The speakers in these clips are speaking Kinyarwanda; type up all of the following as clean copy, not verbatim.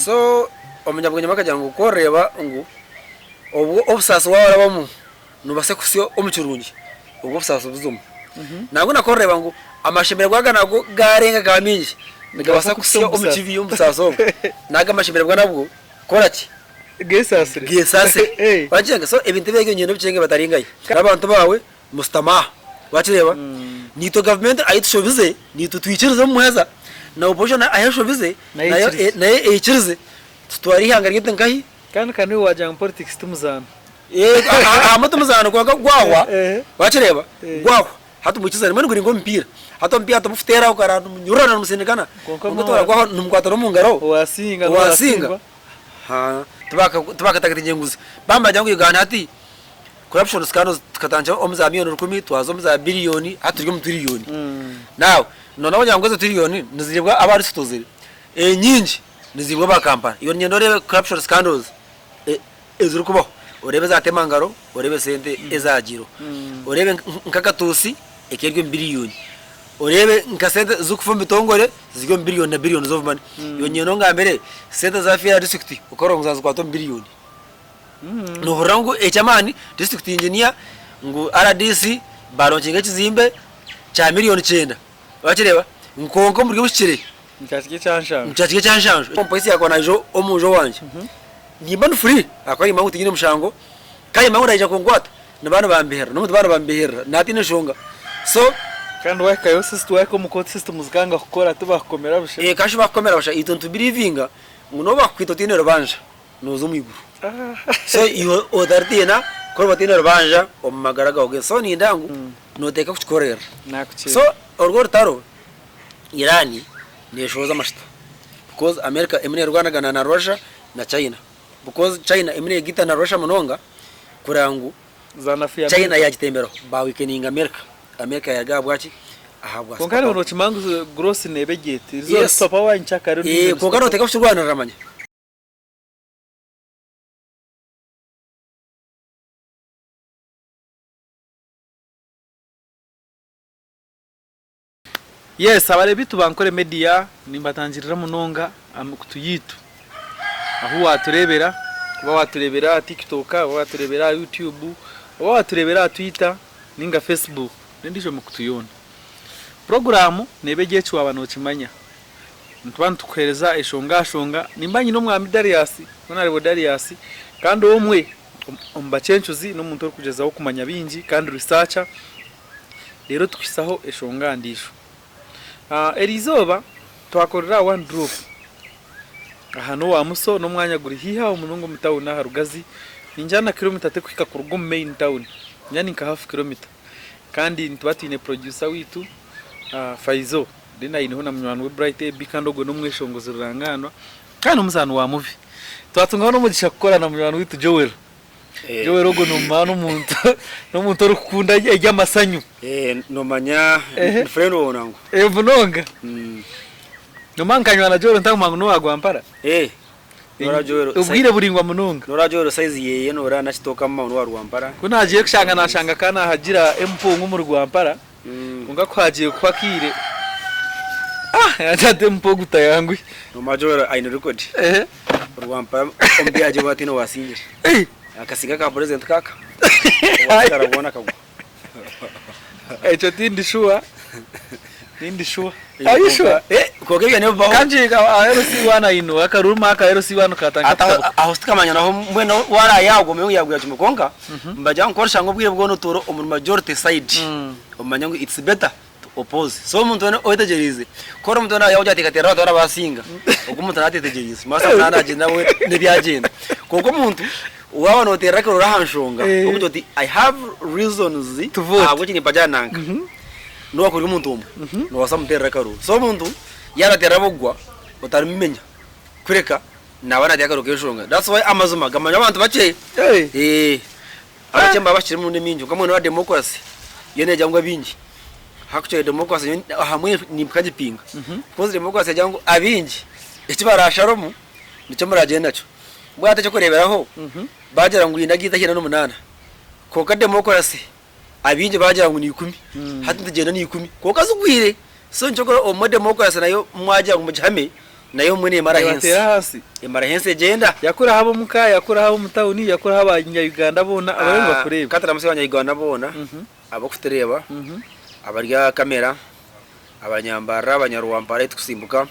so umunyabwenge makagira ngo koreba ngo ubwo obsasa warabamu nubase kusiyo omukirungi ubwo obsasa buzuma ntabwo nakoreba ngo amashemere gwaganago garenga gaminji nigabasa kusiyo omukivi y'omusasa obwo naga amashemere gwanabwo koraki gesasire wajenga so ebintu byege nyendo bicenge bataringaye abantu bawe mustama wachireba nito government ayitushobize nito twikirize mu heza na opposition ayashobize naye eyikirize tutwari hangari gite nkahi kandi wajanga politics tumuzana amato muzana gwagwa wachireba gwagwa hatu mukizana mani nguri ngompira hatu mpira tumufutera ukarana munyurana musindikana ngo tora gwa numkwataro mu ngaro wasinga ha tubaka takati nguzi bamba jangu igana ati corruption scandals tukatanja omuza miliyoni 10 twazo omuza billioni haturyo mu trillioni now none abanyango zo trillioni niziribwa abari sitozere nyinji nizibwa ba kampani iyo nyendo rebe corruption scandals ezuru kubaho urebe za temangaro urebe sente ezagiro urebe nkakatusi ekerwe billioni urebe nkasente zukufumba itongore zigyo billioni na billions of money iyo nyendo ngambere sente za Fiera district ukorongo zazo kwa billioni no horango echamani district engineer ngo RDC baronkinga kizimbe cha miliyoni 9 wakireba nkonko muri bushire mchachike cyanshanjo kompisi yakona jo omujo wanje nimba free akwari mangu tigine mushango kayi mangu raija kongwata nabana bambihera no mutbana bambihera natine shonga so kandi weka yo system weka mu code system zikanga gukora tubakomera bushe kashi bakomera busha itonto believing ngo bakwito tine rubanja nozo mwiguru so iyo odartina ko batine rubanja omagaraga oge so ni ndangu noteka kuchikorera so orgor taro Irani neshoza mashita because America emine rwanagana na Russia na China because China emine gita na Russia munonga kurangu zanafia China yagitembero ba weakening America yagabwachi ahabwa kongari ono chimangu gross nebegete zo stopa wa nchaka rero kongari oteka kuchirwana ramanya yes abarebi tubankore media nimbatangirira munonga kutuyitu aho waturebera waturebera TikTok waturebera YouTube waturebera Twitter ninga Facebook ndisho mukutuyona program nebegiye cyo abantu kimanya ntwantu tukwereza eshonga nimbanyi no mwami Darius nonarebo Darius kandi omwe ombacencuzi no muntu kugeza aho kumanya bingi kandi researcher rero tukisaho eshonga ndisho erizoba twakorera one drop ahano wa muso no mwanya guri hiha umunungu mutawuna harugazi injana kilometer te kwika kurugo main town yani nka half kilometer kandi ntubatine producer witu Faizo dina iniho na mnywanwa Bright Bikandogo no mweshongozo ruranganwa kandi umuzano wa movie twatunga no mugisha gukora na mnywanwa witu Joel Joel ogo no mano muntu rukunda ejya masanyu no manya friend wonango bunonga no mankanywa na Joel ntamangu no agwampara nora Joel ubwire buringwa munonga nora Joel size yeye nora nashitoka mama wa rwampara kunagiye kushanga nashanga kana hagira empungu mu rwampara unga kwagiye kwakire yajate mpogu tayangwi no majora aino record rwampara ombi aje batino wasinje akasiga ka president kaka wakarabona kagwa echo tindi sure are you sure kokege ne baho kanje ka aerosi wana ino akaruma aka aerosi wana katanga ata ahustika naho mweno wara yago meyo yago yachimukonga mbaja nkorsha ngobwire bwono toro omuri majority side omanyango it's better to oppose so muntu ene oyitegerize kora muntu ene yawo jatika tera tora basinga okumuntu natetegerize masa nana agenda we nebyagenda koko muntu uwawa no tera ko rahanshonga okuti I have reasons abo chini pajananga no akuri umuntu umwe no wasamutera karo so muntu yara tera bogwa utarimenya kureka nabana dyakaro keshonga that's why amazuma gamanya abantu bace abachemba bashire mu neminjo kamwe wa democracy yene jangwa bingi hakuche democracy hamwe nipkaje pinga because democracy jango abingi ikibarasharomu nico muragenda naco bwate cyo kureberaho bagera ngo indagiza hina no munana koka democracy abingi bagera ngo ni 10 hati tugenda ni 10 koka zugwire so nchokora omo democracy nayo mwaje ngo mujame nayo mwene marahense hasi marahense genda yakura habo muka yakura habo mutawuni yakura habo abanya-Uganda bona abarenga bakureba katara musi abanya-Uganda bona abo kutereba abarya kamera abanyambara abanyaruwampara tukusimbuka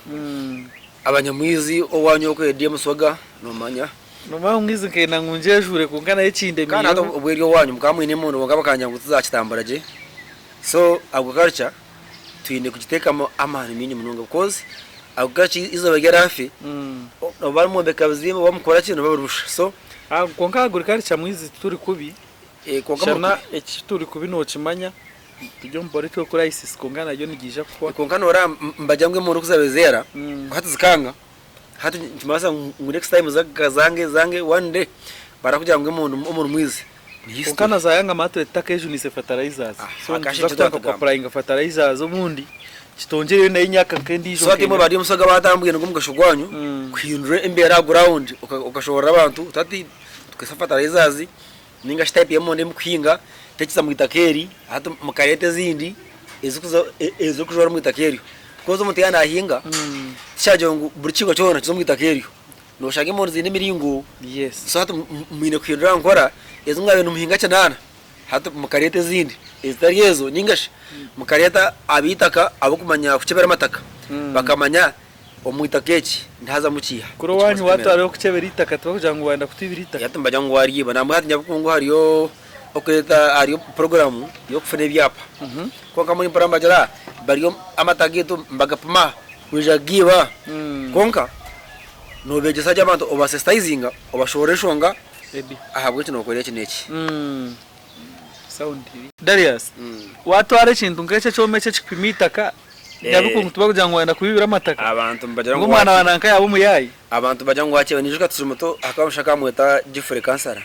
abanyamwizi owanyoko edie muswaga nomanya noma mwizi nkena ngunjejure kunkana y'ikinde miyo kana ubweryo wanyu mukamwine muntu ngaba kanyangu tuzakitambara je so agriculture twine kugitekamo amani minyi mununga because agriculture izo bagera hafi barimo bekabizimo bamukora kintu baburusha so konka agriculture mwizi turi kubi konka iki turi kubi no kimanya tujyo mbore cyo kuri ISIS kongana yo nigija kwa konkana ora mbajyambwe mu rukuzabezera hatuzikanga hatu kimasa next time zange one day barakujyambwe umuntu mwizi konkana zayanga matwe takeje unise fertilizers so ndakutaka kwa applying fertilizers ubundi kitongere na inyaka kendi ijo so atimo bari musaga batambwiye ngo mugashugwanyu kwindure imbera ground ukashobora abantu tati tukesa fertilizers ninga type yemo ne mkwinga tekiza mu itakeri hatu mukarete zindi ezo kujora mu itakeri kozo muti yana ahinga cyaje ngo buri kigo cyona kizo mu itakeri no shage mu zindi miringo yes so hatu mwine kwindura nkora ezo ngabe numuhinga cyanana hatu mukarete zindi ezitariyezo ningash mukareta abitaka abo kumanya kucebera mataka bakamanya omwitakeki ndaza mukiha kuro wanyu watu ari kucebera itaka twakugira ngo wanda kutibira itaka yatumba jangu wariba namwe hati nyabukungu hariyo okweta ariyo program yo kufune byapa konka muri parambajara bariyo amatageto mbagapuma wijagiba konka no begesa jabantu obasestaizinga obashoreshonga ahabwe kino koreye kineki sound Darius watu are kintu ngece cyo mece kipimitaka yabukungu tubakugira ngo wanda kubibira amataka abantu mbajara ngo umwana wananka yabo muyayi abantu bajya ngo wakewe nijuka tuzumuto akamushaka mweta Jeffrey Kansara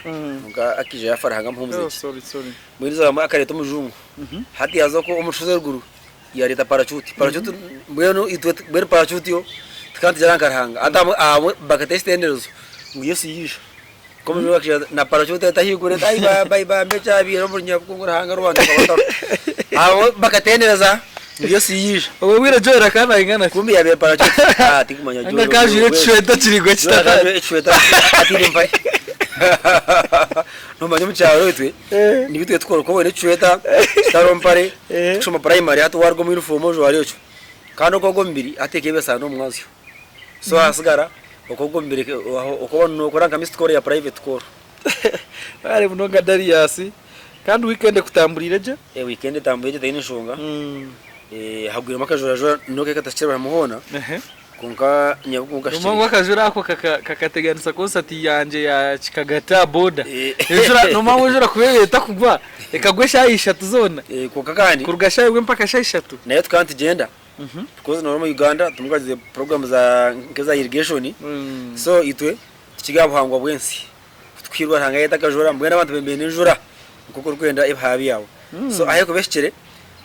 nga akije yafaranga mpumuziki sorry muri zo akareto mujungu hati yazo ko umushuze ruguru ya leta parachute mbweno itwe bere parachute yo kandi jarankaranga adamu bakatestenerezo ngo yesi yisha como jo akije na parachute tahigure bye mbecha biro muri nyabukungu hanga rwanda kabataro abo bakatenereza yesi yisha wowe wira jora kana ingana kumbi yabe parachute tikumanya jora ngakajire chweta kirigwe kitaka chweta atiri mpai no manyo mcharo etwe nibitwe tukora ko wene chweta starompare shoma primary hatu wargo mu uniform jo ari cyo kandi ko gombiri atekebe sano mwazo so asigara uko gombiri uko no kuranga miscore ya private call ari bunonga Darius kandi weekend kutamburire je weekend tamburire tayine shonga hagwira makajora no keka tashira muhona konka nyabukunga shiti umuntu wakajura ako kakateganisa concert yanje ya Chikagata boda ejura no muntu ujura kubeta kugwa ekagwesha ishatu zona konka kandi kurugasha ywe mpaka ishatu nayo twanti genda because no mu Uganda tumugaze program za ngeza irrigation so itwe tikigabahangwa bwensi twirwa hanga yeta kajura mbwena abantu bembe n'injura kuko rwenda ibhabi yawo so ahe kubeshkere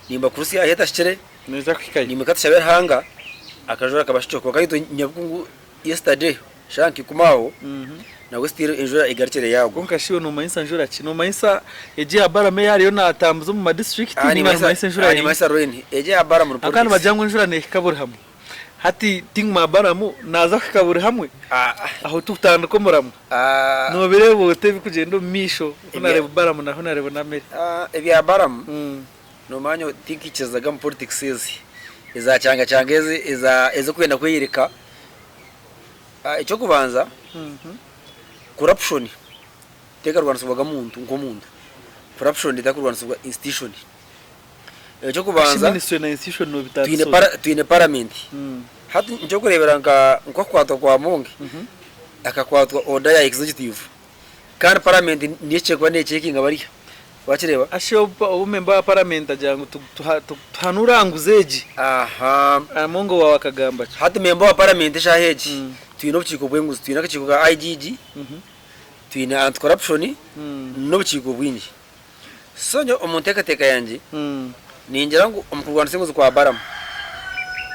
nimba kurusi aheta shkere neza kwikaye nimekata shabera hanga akajura kabashoko kayito nyabukungu yesterday shanki kumao na westiro injura igaricere yago konka shiwe no mayisa njura kino mayisa eje abara me yari yo natambuzo mu district ni mayisa njura ni mayisa rweni eje abara mu report akana bajyango njura ne kaburi hamwe hati ting mabara mu naza kaburi hamwe aho tutanda ko muramu no birebo tebi kugendo misho kunareba bara mu naho nareba namere ebi abara mu no manyo tikichezaga mu politics iza cyanga iza kwenda kwirika icyo kubanza corruption teka Rwanda subaga muntu ngo corruption teka Rwanda subaga institution icyo kubanza institution no bitatu twine parliament hatu icyo kurebera nko kwatwa kwa mungi akakwatwa order ya executive kandi parliament niye chekwa ne checking abari wakireba asho umemba wa parliament ajangu tuhanuranguzeji amongo wa wakagamba hatu memba wa parliament shaheji twino bukiko bwenguzi twina kachiko ka IGG twina anti corruption no bukiko bwingi sonyo omunteka teka yanje ninjira ngo umukurwana senguzi kwa baramu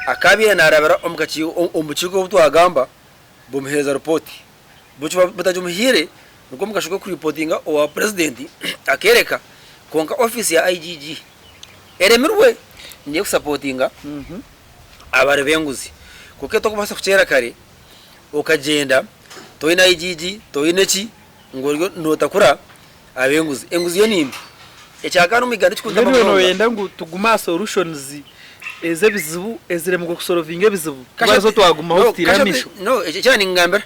akabiye narabara omukiko butwagamba bumuheza report bucyo butajumuhire nuko mukashuka ku reportinga owa president akereka konka office ya IGG eremirwe niye supportinga abare benguzi kuko to kubasa kuchera kare ukagenda toyina igigi toyine ki ngo notakura abenguzi enguzi yo nimbi ecyaka n'umiganda cyukunda no yenda ngo tuguma solutions eze bizibu ezire mu gusolovinga bizibu bazo twaguma hotiramisho no cyane ngambera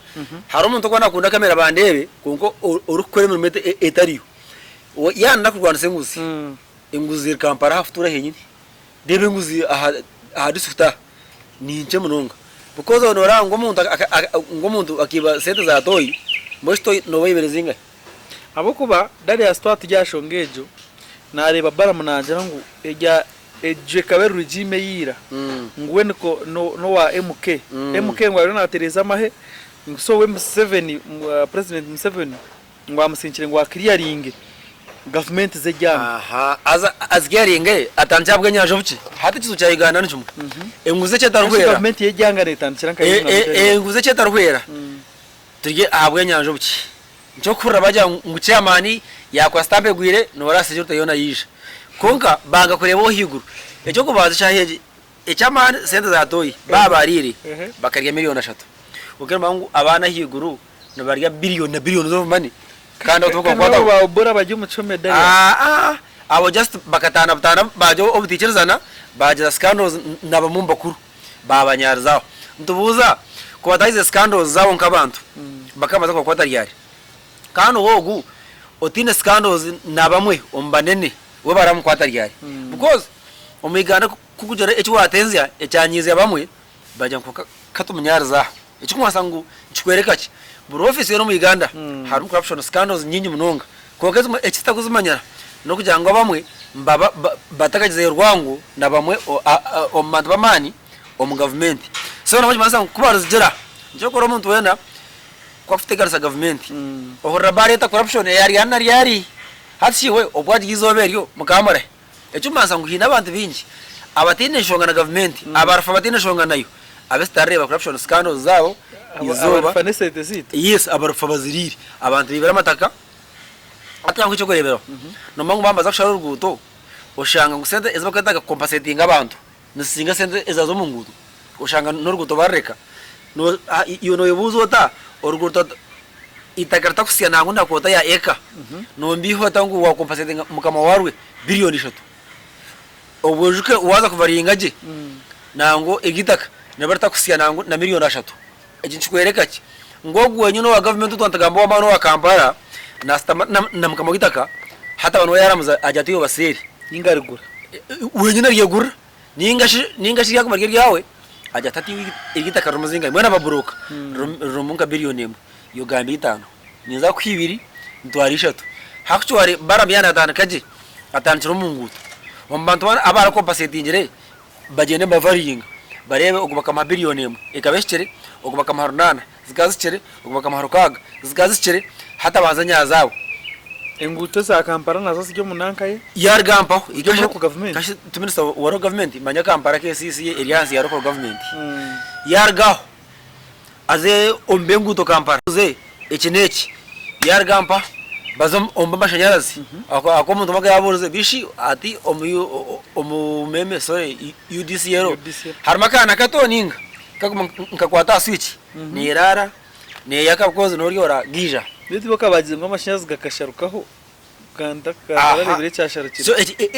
hari umuntu kwana kunda kamera bandebe kuko urukore mu mete etariyo yanda kurwana senguzi enguzi kampara hafutura henyine debe enguzi aha disuta ni nje munonga because onora ngo muntu akiba sente za toyi mosto no weberezinga abo kuba dali ya start ryashongejo nareba baramunangira ngo ejya eje kaberu regime yira ngwe niko no wa MK ngo ari na Teresa Mahe so we M7 president M7 ngo amusinkire ngo clearing government ze jyana azgiaringe atanjabwe nyaje buki hati kizu cyayigana n'icyo enguze cye tarwera government ye jyanga netanchira nkaye enguze cye tarwera turye ahabwe nyaje buki cyo kurra bajya mu chairman yakwa stampe gwire no rasije utayona yisha konka banga kureba higuru ecyo kubaza cyaheje ecyamani sente za toyi babarire bakarya miliyoni 3 ukirema ngo abana higuru no barya billion zo money kandi utuko kwata babura bajye umucome dali abo just bakatana bajo obutikirizana baje scandals nabamumba kuru babanyarzaho ntubuza kubatayize scandals zawo nkabantu bakamaza kwa kwata ryari kandi wogu otine scandals nabamwe ombanene we baramukwata ryari because umiganda kukujara ecyo watenzya ecyanyize bamwe bajya katumunyarza ecyo kwasangu chikwereka ki buri office yo mu Uganda hari corruption scandals nyinyi munonga kokeze ekita kuzimanyara no kugira ngo bamwe batakagize rwangu na bamwe omantu bamani mu government so nabanje masanga kubarizira cyo kora umuntu wenda kwafutegarisa government ohora bareta corruption yari hatsiwe obwagizoberyo mukamare ecyo masanga hina abantu bingi abatine shonga na government abarafa batine shonga nayo abestareba corruption scandals zabo izoba fanesete zite yes abarafa baziriri abantu bibera mataka atyango cyo kurebera no mangu bambaza kushara uruguto ushanga ngusente ezo bakataka compensating abantu nisinga sente ezazo mungudo ushanga n'uruguto bareka no iyo no yebuzota uruguto itakarta kusia nangu ndakota ya eka no mbiho tangu wa compensating mukama warwe billion 3 obujuke waza kuvaringa je nango egitaka nabarta kusia nangu na miliyoni 3 ekinchikwereka ki ngogu wenyu no wa government utantagamba wa mano wa Kampala na mukama gitaka hata bano yaramuza ajatiyo baseri ingarigura wenyu na ryegura ningashi yako margeri yawe ajatati igitaka rumuzinga mwana baburuka rumunga billion emwe yo gambi 5 niza kwibiri ntwari 3 hakuchwari baramyana atana atanchiro munguto ombantu abara compensatingire bagende bavaringa barebe ukubaka ma billion emwe ikabeshkere ukubaka maharunana zikazicere ukubaka maharukaga zikazicere hata bazanya zabo enguto za Kampala nazo sijyo munankaye yargampa igasha ku government kashi tuminista waro government manya Kampala ke sisi alliance yaro ko government yargaho aze ombenguto Kampala ze ekineki yargampa bazom omba mashanyarazi ako muntu maga yabuze bishi ati omumeme sorry UDC yero harmakana katoninga kakwata switch ni rara ne yakakoze noriora gija biti bakabagize ngo amashanyarazi gakasharukaho kanda karebere cyasharukira so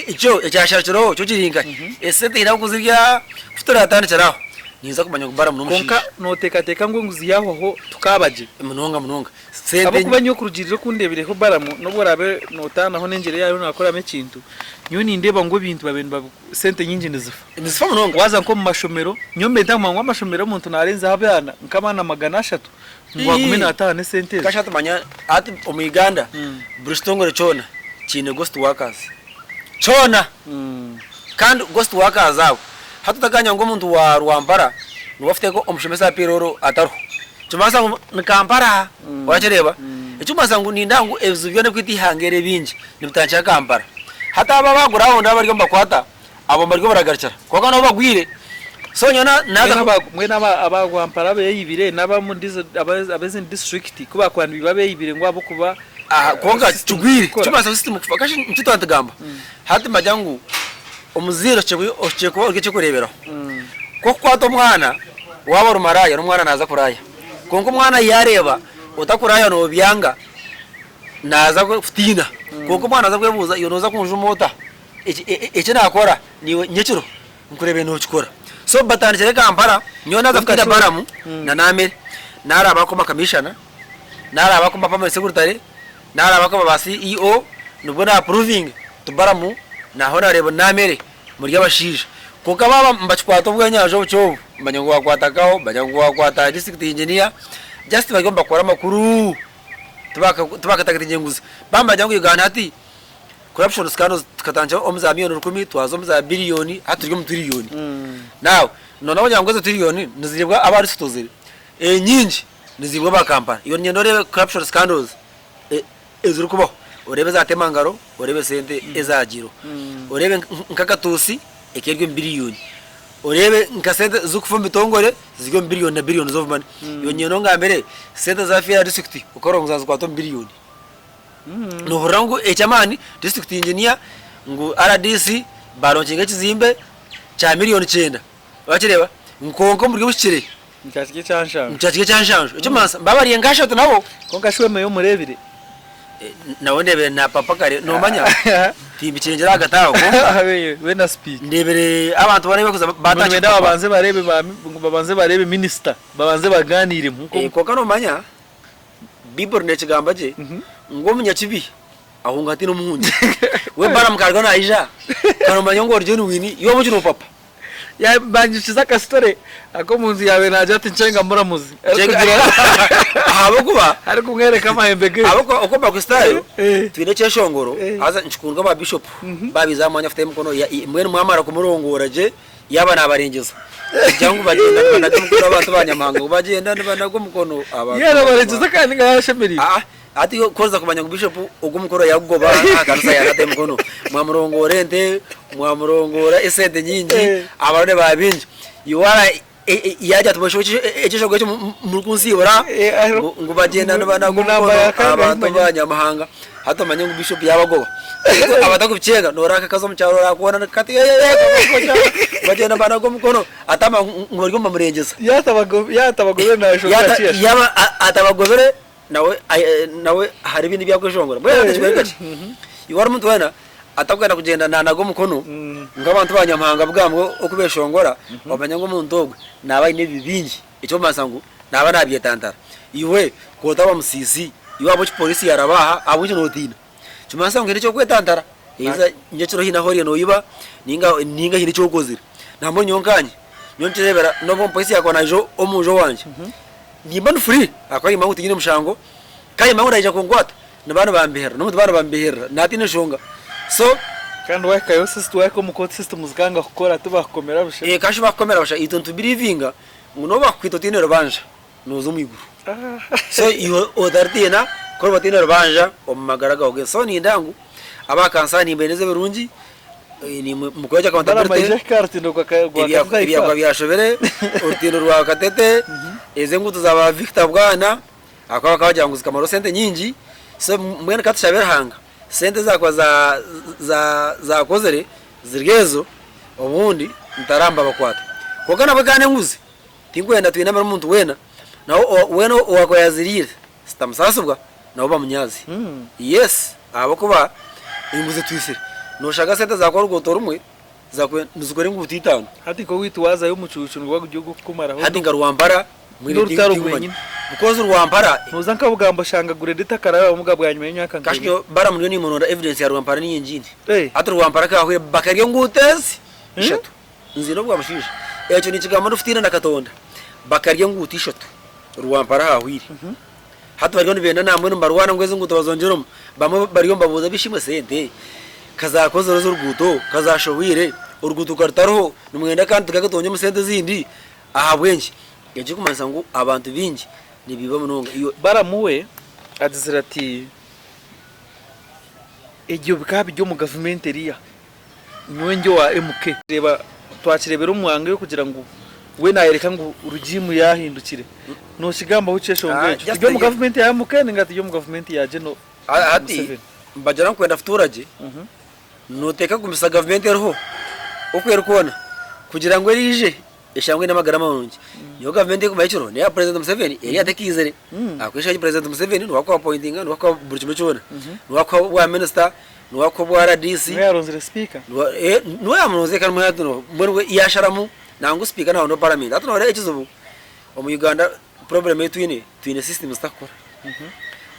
icyo cyasharukiro cyo kiringa esente ira kuzirya futura atandikiraho niza kumanya kubara mu mushi konka noteka ngo nguzi yaho ho tukabaje munonga sente abo kubanyo kurugiriro kundebere ko baramu no borabe notana ho nengere yayo nakora me kintu nyo ni ndeba ngo bintu babenu sente nyinji nizifa munonga waza nko mu mashomero nyombe ndamwa ngo amashomero umuntu narenza habana nkabana magana 3 ngo 15 sente kashata manya ati mu Uganda Bristol chona chine ghost workers chona kandi ghost workers abo hatutakanya ngo umuntu wa Rwampara nubafite ko omushomesa piroro ataru tumasa mu Kampala wacireba icumasa ngo nindangu ezubyone kwiti hangere binji nibutancha Kampala hata aba baguraho ndabaryo mbakwata abo mbaryo baragarcara kwaka no bagwire sonyona naza mwe abagwampara beyibire naba mu abazin district kuba kwanu bibabe yibire ngo abo kuba konga tugwire tumasa system kufakashi ntito antagamba hati majangu omuziro chekwe ocheko orgeche kurebera ko kwato mwana waba rumaraya n'umwana naza kuraya konko umwana yareba utakuraya no byanga naza kufutina konko umwana aza kwebuza iyo noza kunja umota iki nakora niwe nyekiro nkurebe no chikora so batanjere Kampala niyo naza kufita baramu na namere naraba ko makamishana naraba ko mapama secretary naraba ko ba CEO nubona approving tubaramu naho nareba namere muri yabashije kuko baba mbachikwato bwanyaje bucyo banyango wakwatakaho banyango wakwata district engineer just bagomba kora makuru tubaka takati nyenguzi bamba jango yugana ati corruption scandals tukatanja omuza miliyoni 10 twazo omuza billioni aturyo mu trillioni now none abanyango zo trillioni nizibwa abari sitozere nyinji nizibwa ba Kampala iyo nyendo rebe corruption scandals ezuru kubaho urebe za temangaro urebe sente ezagiro urebe nkakatusi ekerwe billioni urebe nkasente zukufumba itongore zigyo billioni na billions of money iyo nyeno ngambere sente za Fiera district ukorongoza zikwato billioni no horango echamani district engineer ngo RDC baronkinga kizimbe cha miliyoni 9 wakireba nkonko muri bushire mchachike chanshanjo icyo mansa mbabariye ngashoto nabo konka meyo murebire nawe ndebe na papa kare no manya timbicengera agataho we na speak ndebere abantu bari bakuza bataje babanze barebe minister babanze baganire nkuko koka no manya bibor ne kigamba je ngo munyakibi ahunga ati no muhunje we baramukarwa na Aisha kano manyongo ryo ni wini yo mukino papa ya banjishiza ka story ako munzi yawe naje ati nshenga muramuzi abo kuba ari kumwereka amahembege abo uko ba style twine cyeshongoro aza nchikundwa ba bishop babiza amanya afite mukono mwene mwamara kumurongora je yaba nabarengeza jangu bagenda banadumukura abantu banyamahanga bagenda banago mukono abantu yera barengeza kandi ngashemeri ati koza kumanya bishop ugumukoro yagoba akarusa yarate mukono mwamurongore nte mwamurongora esede nyingi abane babinje yuwara yaje tubashoje ekishogo cyo murukunsibura ngo bagenda banago abantu banyamahanga hato manya bishop yabagoba abatakubicenga noraka kazo mucyaro rakubona kati bagenda banago mukono atama ngoryo murengeza yatabagobere nashoka yaba atabagobere nawe hari ibindi byakwishongora bwera cywerekaje iwara umuntu wena atabwana kugenda nanago mukono ngabantu banyamahanga bwamwo okubeshongora bamanya ngo umuntu ogwe nabaye nebibingi icyo masangu naba nabyetantara iwe kota wa musisi iwabo polisi yarabaha abuje notina cyumasangu ngire cyo kwetantara iza nyecuro hina horiye no yiba ninga hine cyo kozira nambo nyonkanye nyonterebera no bo polisi yakona jo omujo wanje nimba free akwari mangu tigine mushango kai mangu ndaje kongwata nabana bambehera no mutbana bambehera natine shonga so kandi waka yo system wako mu code system zikanga gukora tubakomera bushe kashi bakomera busha itonto believing ngo bakwito tine rubanja nozo mwiguru so iyo odartina ko batine rubanja omagaraga oge so ni ndangu abakansani beneze berungi ni mukoja accountability ibya byashobere urutino rwa katete eze ngutu zaba Victor Bwana akaba kabaje nguzi kamaro sente nyingi so mwene katushabera hanga sente zakwa za kozere zirgezo obundi ntaramba bakwata kokana bagane nguzi tingwenda twinamara umuntu wena nawo weno wakoyazirire stamsasubwa nawo bamunyazi yes abo kuba imbuze twisire no shaka sente zakwa rugoto rumwe zakwe nuzukore ngutitano hati ko witwaza yo mucucunwa gugihugu kumara hati ngaruwambara mwini because urwampara nuzanka bugambo shanga gure ditakara umugabo yanyuma y'imyaka ngene kashyo bara muri ni monora evidence ya rwampara ni yinjini atu rwampara ka ahuye bakariyo ngutezi ishatu nzino bwa mushisha echo ni kigamba rufitina nakatonda bakariyo nguti ishatu rwampara ahuye hatu bariyo nibenda namwe numbarwana ngweze nguto bazonjero bamwe bariyo mbabuza bishimwe sente kazakoze rozo ruguto kazashowire uruguto kartaro numwenda kandi tukagatonye musente zindi aha bwenje yaje kumanza ngo abantu bingi nibiba munonga iyo baramuwe adizira ati ejyo bikabi byo mu government area nywenje wa MK reba twakirebera umwanga yo kugira ngo we nayereka ngo urugimu yahindukire no shigamba uceshongeje byo mu government ya MK ngati byo mu government ya Geno ati mbajara kwenda futurage noteka kumisa government roho ukwera kubona kugira ngo rije eshangwe n'amagara marungi yo government ku mayiciro ne ya president Museveni yari atakizere akwesha president Museveni no wakwa appointinga no wakwa buri kimwe cyona no wakwa wa minister no wakwa wa RDC no yaronzere speaker no yamunoze kan mu yatuno mwe yasharamu nangu speaker na no parliament atuno re ekizubu mu Uganda problem yetu twine system stakora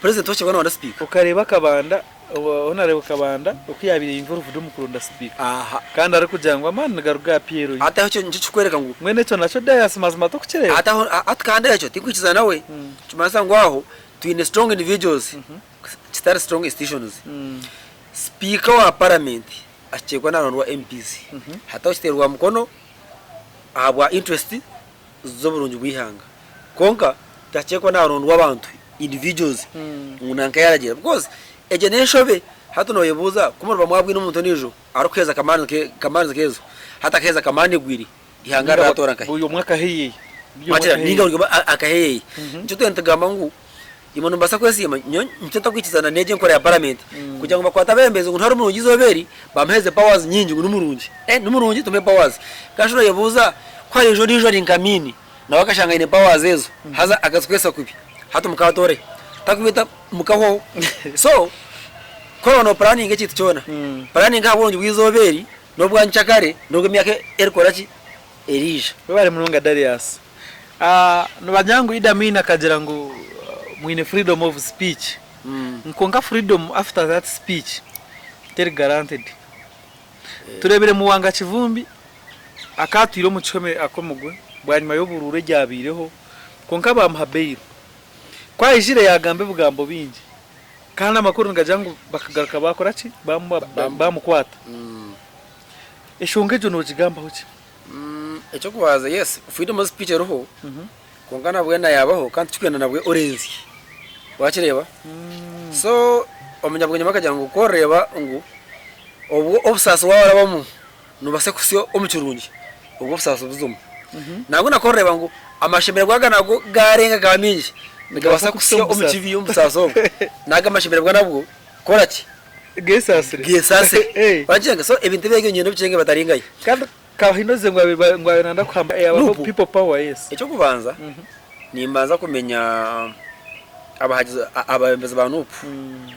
president wache bana speaker ukareba kabanda onareba kabanda ukiyabire imvuru vudu mukurunda speaker kandi ari kujangwa man garuga Piero ata cyo nchikwereka ngo mwene cyo nacho dayas mazima to kuchereba ata atkanda cyo tikwikiza nawe tumasa ngwaho twine strong individuals start strong institutions speaker wa parliament achekwa na wa MPs hata uchiterwa mukono abwa interest zoburungi bwihanga konka tachekwa na w'abantu individuals unanka yaragira because ejeneshobe hatu no yebuza kumurwa mwabwi n'umuntu nijo arukeza kamanzi kezo hata keza kamande gwiri ihangara atora kai uyo mwaka hiyi machira ninga uri akaheye ncho tentagamba ngu imono mbasa kwesi nchota kwikizana neje nkora ya parliament kugira ngo bakwata bembeze ngo ntari umurungi zoberi bamheze powers nyingi ngo numurungi numurungi tume powers kashuro yebuza kwa ejo nijo rinkamini na wakashanga ine powers ezo haza akatskwesa kubi hatu mukatore takwita mukaho so kono planning ekitu cyona planning abonje bwizoberi no bwanchakare no myake erikorachi erija bari mununga Darius no banyangu idamina kagira ngo mwine freedom of speech nkonga freedom after that speech ter guaranteed turebere mu wanga kivumbi akatwiro mu chome akomugwe bwanyuma yo burure ryabireho konka bamuhabeiro kwa ijire yagambe bugambo bingi kandi amakuru ngajangu bakagaruka bakora ki bamukwata eshongejo no kigamba hoki echo kubaza yes freedom of speech roho kongana bwena yabaho kandi cykwena nabwe orenzi wakireba so omunyabwenya makagira ngo koreba ngo obwo obusasa wawara bamu nubase kusyo omuchurungi obwo busasa buzumu nago nakoreba ngo amashemere gwagana go garenga gaminji nigabasa kusyo omuchivi omusaso naga amashemere bwa nabwo koraki gesasire wajenga so ebintu bege nyene bicenge bataringaye kandi kahinoze ngwabe nanda kwamba abo people power yes echo kubanza nimbanza kumenya abahagize abembeza bantu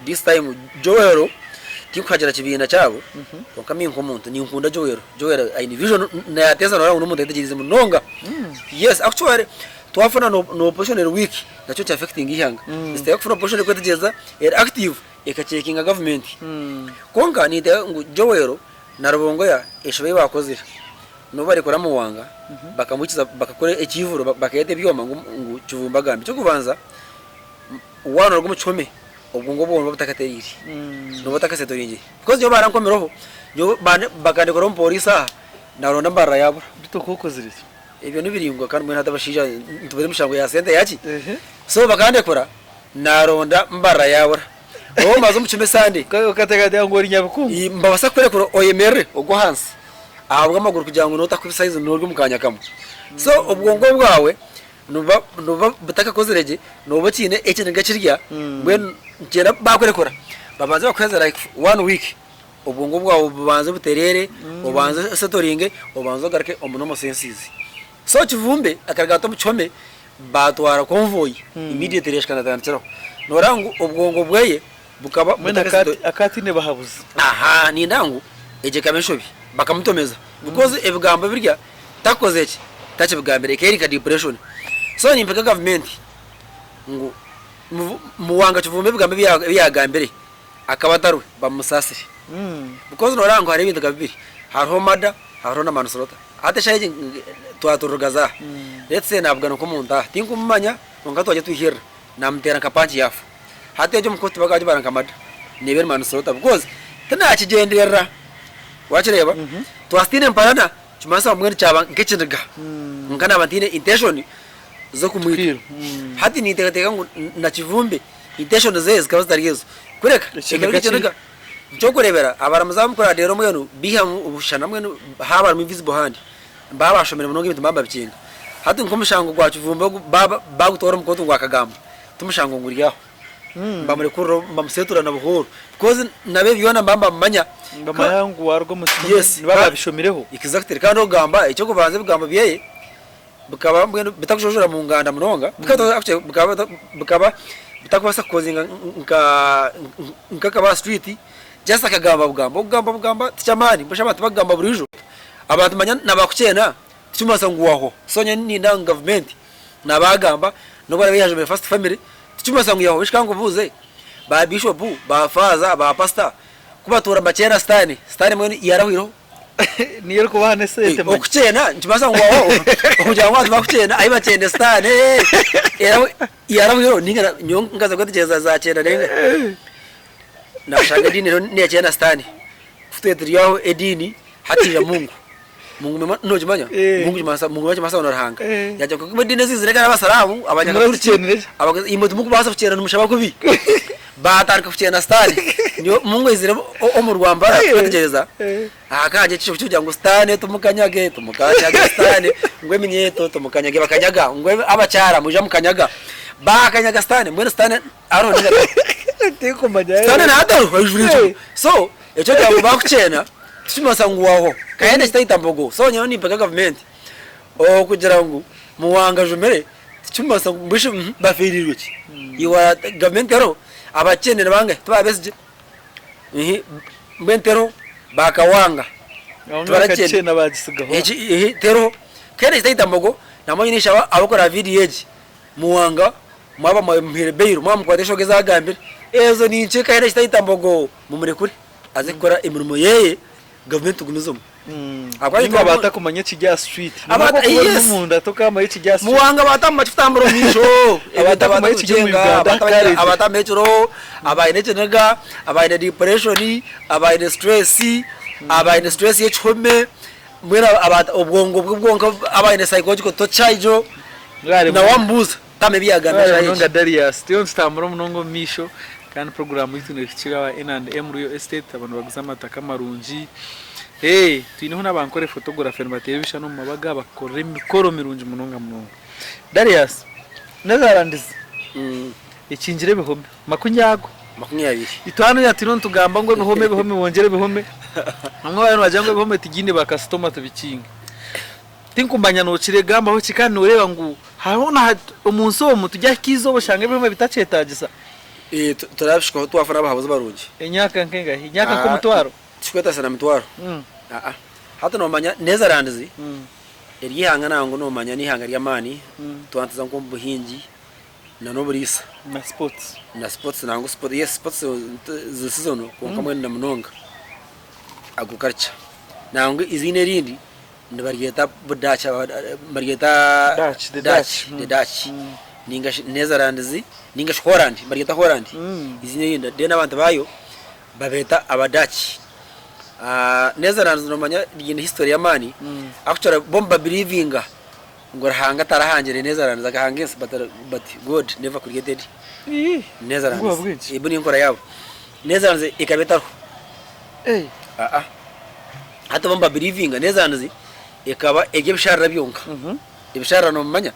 this time Joero tikukagira kibinda cyabo okami nkomuntu ni nkunda Joero aini vision na yateza nora umuntu ndegirize munonga yes actually twafuna no opposition week nacho cha affecting ihanga instead of opposition kwetegeza active ekachekinga government konga ni Joero na Rubongo ya eshobe bakozira no bari kora mu wanga bakamukiza bakakore ekivuro bakayete byoma ngo kivumba gambi cyo kubanza wana rwo muchome ubwo ngo bonwa butakateriri no butakasetorije because yo barankomeroho yo bakande kora polisa naronda mbara yabo bitokokozirije ibyo nibiringwa kandi mwe natabashija ntubere mushango ya sente yaki so bakande kora naronda mbara yabo o mazo muchome sande kategade ngo ri nyabukungu mbabasa kwere kora oyemere ogwo hansi ahabwa amaguru kugira ngo nota kubisize n'urwo mukanya kamwe so ubwongo bwawe nuba butaka kozerege nuba kine ekene gakirya mwe ngera bakwerekora babanze bakweza like 1 week ubwongo bwawe bubanze buterere ubanze setoringe ubanze garake omunomo senses so kivumbe akaragato muchome batwara convoy immediate reshkana tantero norangu ubwongo bweye bukaba mwena akatine bahabuze aha ni ndangu eje kameshobi bakamutomeza because ebigambo birya takoze iki tache bigambere kerika depression so ni mpaka government ngo muwanga kivumbe bigambo byagambere akabatarwe bamusasire because norango hari ibintu gabiri hariho mada hariho na manusorota ate shaje twaturugaza let's say nabugana ko munda tinkumanya ngo twaje tuhira namtera kapanchi yafu hate ejo mukoti bagaje baranka mada nebere manusorota because tana kigenderera wachireba twastine mparana chumasa mwene chaba nkecindiga ngana bantine intention zo kumwira hati ni tegateka ngo na kivumbe intention zeze kabazariyezo kureka ekecindiga cyo kurebera abaramaza mukora rero mwenu biha ubushana mwenu haba mu invisible hand baba bashomera munonga ibintu bamba bikinga hati nkomushango gwa kivumbe bagutora mukoto gwa kagamba tumushango nguriyaho mbamure kuro mbamsetura na buhoro because nabe byona mbamba manya ngamayangu warwo yes babishomireho exactly kandi ogamba icyo kubanze bigamba byeye bukaba bitakushojora mu nganda munonga bukaba bitakubasa kozinga nkakaba street just akagamba tichamani mbasha abantu bagamba burijo abantu manya nabakukena ticumasa nguwaho sonya ni na government nabagamba no barabihaje be first family ticumasa nguwaho bishikango vuze ba bishop ba faza ba pastor kubatura makera stani mwe yarahwiro niyo kubane sete okuchena ncumasa nguwaho okuja abantu bakukena ayi bachende stani yarahwiro ninga nyongaza kwatigeza za chena nenga nashanga dini ne chena stani futetriyaho edini hatira Mungu nojimanya Mungu wacha masa onarhanga yaje ko dini zizireka n'abasalamu abanyakurikiye imoto muku basa fucera n'umushaba kubi batarika fucera stani niyo Mungu izire mu Rwanda twategereza akaje cyo cyujya ngo stani tumukanyage stani ngwe minyeto tumukanyage bakanyaga ngwe abacyara muja mukanyaga bakanyaga stani mwene stani aroni tiko majaya stani na adaru hajuricho so echo cyo bakucena tumasa nguwaho kaende state mbogo so nyo ni mpaka government kugira ngo muwanga jumere tumasa mbishe bafirirwe ki iwa government ero abacenera bange tubabesije mbentero bakawanga turakacena bagisigaho tero kaende state mbogo namonyinisha abakora video muwanga mwaba mhirebeiro mwamukwadesho geza gambira ezo ni nche kaende state mbogo mumurekure azikora imirimo yeye government gumizomo abari twabata kumanya kijya street abata umuntu atoka ama kijya street muwanga batamba chitamburo misho abata kijya abata mechoro abaine chenega abaine depression abaine stress yechome mwera abata ubwongo abaine psychological torture na wambuza tame biyagana nonga Darius tion stamburo munongo misho kandi program yitu nekikirawa N&M Real Estate abantu baguzama takamarunji twiniho nabankore photographer batebisha no mabaga bakore mikoro mirunji munonga Darius nazarandiza ikinjire bihome makunyago 20 itano yatino tugamba ngo bihome bongere bihome amwe abantu bajangwe bihome tiginde ba customer tubikinga tinkumbanya no kiregamba ho kikani ureba ngo habona umunsi wo mutujya kizo boshange bihome bitacetagisa turabishiko twafana bahabuze barungi enyaka nkenga ko mutwaro chikweta sana mutwaro hata no manya Netherlands erihanga nango no manya ni hanga ryamani twantuza ngo buhingi na no burisa na sports nango sports zisizono kumwe na munonga agriculture nango izine rindi ndabariyeta budacha mariyeta Dutch ninga Netherlands ninga Holland bariyeta Holland izine rinda de nabantu bayo babeta abadachi Netherlands no manya yine history ya mani actually bomba believinga ngo rahanga tarahangire Netherlands agahangense but God never created Netherlands ibuni nkora yabo Netherlands ikabeta hata bomba believinga Netherlands ikaba egebishara byonka ibishara no manya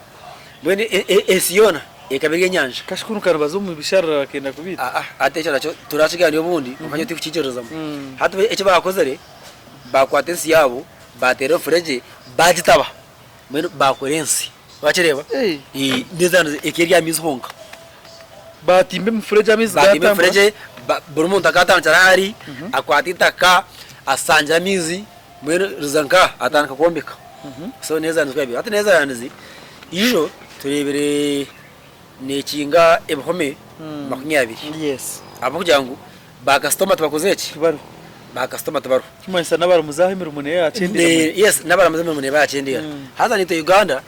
bwene esiona ikabirye nyanja kashikunu kana bazumu bishara kenda kubita atechara cyo turashigana ubundi mfanye tikukicerezamo hata eche bakozere bakwatensi yabo batero freje bagitaba mwene bakorensi bacireba Netherlands ikirya mizhonga batimbe mfreje amizi batimbe freje burumuntu akatancara hari akwatitaka asanja mizi mwene rizanka atanka kombeka so Netherlands kwabi hata Netherlands ijo turebere nekinga ebihome 20 yes abakugira ngo ba customer tubakozeki ba customer tubaru kimanisa nabara muzahimira umune yacendera yes nabara muzahimira umune bacendera haza nito Uganda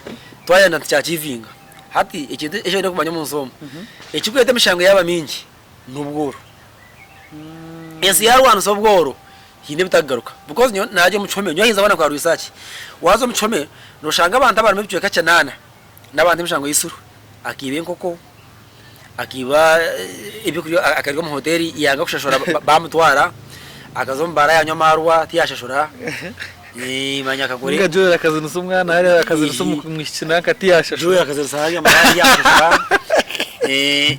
twayana tyachivinga hati ekide ejo ndo kumanya munsomo ekikwete mishango yaba mingi nubworo esi yarwana sobworo hinde bitagaruka because naje muchome nyo hinza bana kwa research wazo muchome no shanga abantu abantu bicyeka cyanana n'abandi mishango yisuru akibe nkoko akiba ibikuriyo akaryo mu hoteli yanga kushashora bamutwara akazombara yanyomarwa tiyashashora manya kagore ngajora akazinusa umwana hari akazinusa mwishina katiyashashora jora akazinusa hari amara yashashora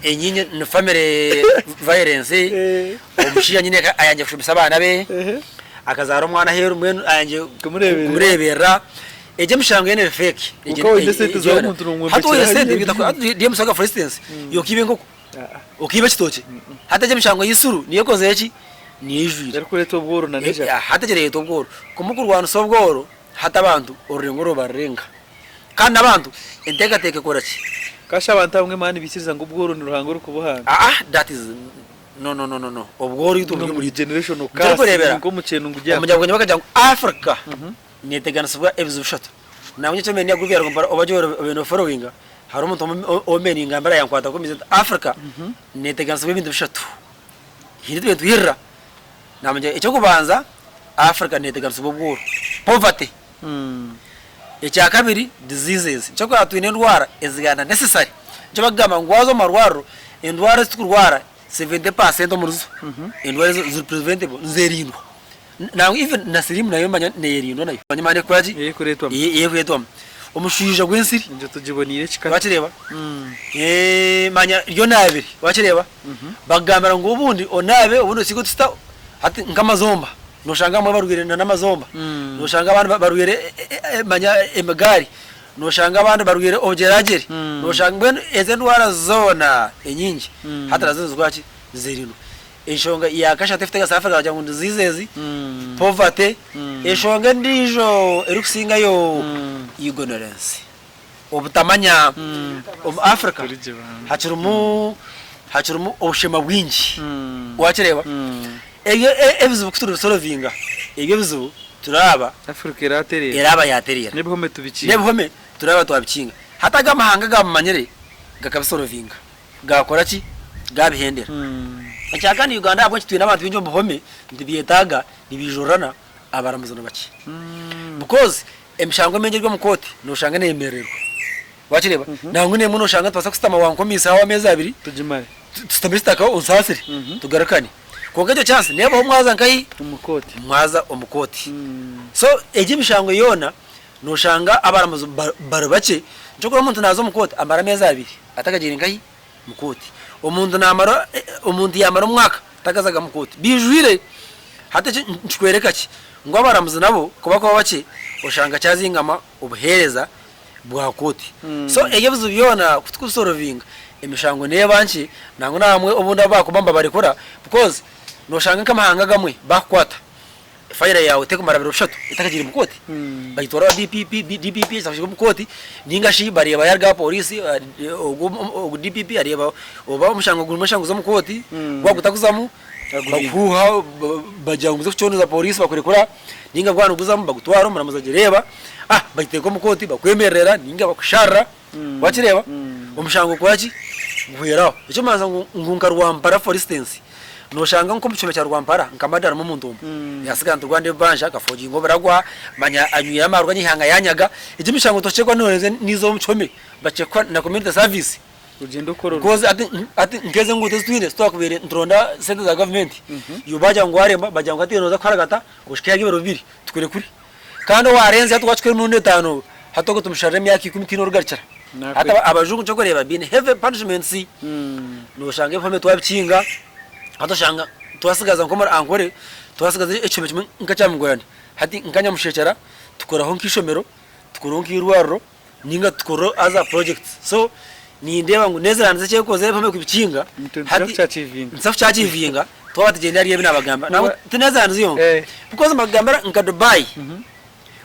enyinye no family violence omushiya nyine ayanje kushubisa abana be akazara umwana hero mwene ayanje kumurebera eje mishango yene fake uko indesete zo muntu rumwe hatu yesete bita ndiye musaga for instance yokibe ngoko ukibe kitoke hata je mishango yisuru niyo koze iki ni ijwi ariko leto bworo na neja hata je leto bworo kumukurwana so bworo hata abantu orengoro barenga kandi abantu enteka teke koraki kasha abantu bamwe mani bikiriza ngo bworo ni ruhango rukubuhanga that is no obworo yutumwe muri generation okasi ngo mucenu ngujya umujyabwo bakaja ngo Africa neteganisubwa ebizushatu nawe cyo menya guvera ngo obajoro beno following hari umuntu omeni ngambara yankwata ko mize Africa neteganisubwa ibintu bishatu hindi bintu hirra namuje icyo kubanza Africa neteganisubwa ubworo poverty icya kabiri diseases cyo kwa twine ndwara ezigana necessary cyo bagama ngwazo marwaro indwara zikurwara 70% muruzo indwara zo preventable zerindwa nawe even nasirimu nayo manya nerindo nayo manyamane kwaji kuretwa umushuje gwensiri nje tujibonire kikaba bakireba manya yo nabiri bakireba bagambara ngo ubundi onabe ubundi siko tusta ati ngamazomba noshanga mwe barugire n'amazomba noshanga abantu barugire manya emagari noshanga abantu barugire ogeragere noshanga bene ezendwara zona enyingi hata nazo kwaki zerino eshonga yakasha tefitega Africa bajya ngo ndizizezi poverty eshonga ndijo erukusinga yo ignorance obutamanya Africa hachirumu obushema bwingi wakireba ebizu kuturu solovinga ebyo bizu turaba Africa iraterera iraba yaterera nebihome tubikinga nebihome turaba twabikinga hata gamahanga gamanyere gakabisolovinga gakora ki gabihendera cyakandi Uganda abo kitwina abantu binjo muhome ndibiyetaga nibijorana abaramuzana baki because emishango mengerwa mukoti noshanga nemererwa wakireba nangu ne muno shanga twasa kusitama wankomisa wa meza abiri tujimare tutamistaka unsasire tugarakane kongejo chance nebo mwaza nkai umukoti mwaza umukoti so eje mishango yona noshanga abaramuzo barabake njokora umuntu nazo mukoti amara meza abiri atakagira nkai mukoti umuntu namara umuntu yamara umwaka takazaga mukoti bijwire hata nchikwereka ki ngo abaramuzo nabo kuba kwa bake ushanga cyazingama ubuhereza bwa koti so egebuzo byona kutusorovinga emishango niye banki nango namwe ubunda bakubamba barikora because noshanga kamahanga gamwe bakwata fire yawe teko marabiro ushatu itakagira mukoti bayitora DPP safishwe mukoti ninga shi bari bayarga polisi DPP areba oba umushango gumushango zo mukoti gwagutakuzamu bakuha bajanguze kuchonoza polisi bakurekura ninga bwana guzamu bagutwara muramuzagereba bayiteko mukoti bakwemerera ninga bakushara wakireba umushango kwaki guheraho icyo maza ngunga rwampara for instance noshanga nko mucyome cya rwampara nkamadara mu muntu yasigantu Rwanda banja kafogi ngo baragwa manya anyuye amarwa nyihanga yanyaga ije mishango tochekwa noneze nizo mucyome bacekwa na community service ugendo kororo because ati ngeze ngo tuzwine stock bere ndronda center za government yubaja ngo aremba baja ngo atinoza kwaragata gushikira gibero bibiri tukure kuri kandi warenze atwachwe mu ndetano hatoko tumshare myaki 10 rugarcara hata abajungu cyo kureba bine heavy punishments no shange fome twabikinga hato shanga twasigaza nkomara ankore twasigaza ecyo kimwe nkacyamugorane hati nkanya mushekera tukoraho nkishomero tukoraho nkirwaro ninga tukoro aza project so ni ndeba ngo nezeranze cyo koze fome kubikinga hati nsafu cyachivinga twabategenda ari yebi nabagamba nawo tunezeranze yo because magamba nka Dubai